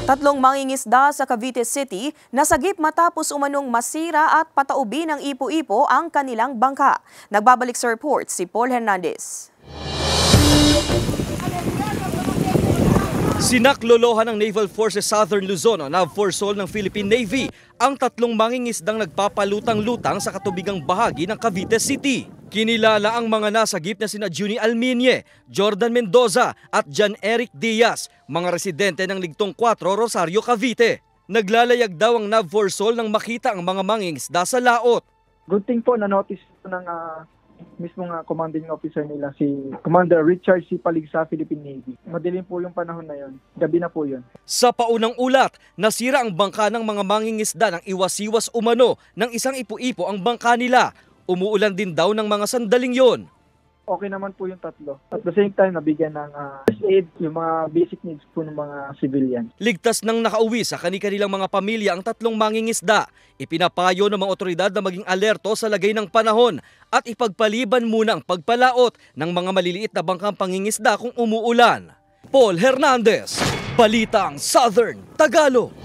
Tatlong mangingisda sa Cavite City nasagip matapos umanong masira at pataubi ng ipo-ipo ang kanilang bangka. Nagbabalik sa report si Paul Hernandez. Sinaklolohan ng Naval Forces Southern Luzon o NAVFORSOL ng Philippine Navy ang tatlong mangingisdang nagpapalutang-lutang sa katubigang bahagi ng Cavite City. Kinilala ang mga nasagip na sina Juni Alminye, Jordan Mendoza at John Eric Diaz, mga residente ng Ligtong 4, Rosario, Cavite. Naglalayag daw ang NAVFORSOL nang makita ang mga mangingisda sa laot. Good thing po na-notice ng mismong commanding officer nila, si Commander Richard C. Palig sa Philippine Navy. Madilim po yung panahon na yun. Gabi na po yun. Sa paunang ulat, nasira ang bangka ng mga mangingisda nang iwas-iwas umano ng isang ipo-ipo ang bangka nila. Umuulan din daw ng mga sandaling yon. Okay naman po yung tatlo. At the same time, nabigyan ng first aid, yung mga basic needs po ng mga civilian. Ligtas nang nakauwi sa kani-kanilang mga pamilya ang tatlong mangingisda. Ipinapayo ng mga otoridad na maging alerto sa lagay ng panahon at ipagpaliban muna ang pagpalaot ng mga maliliit na bangkang pangingisda kung umuulan. Paul Hernandez, Balitang Southern Tagalog.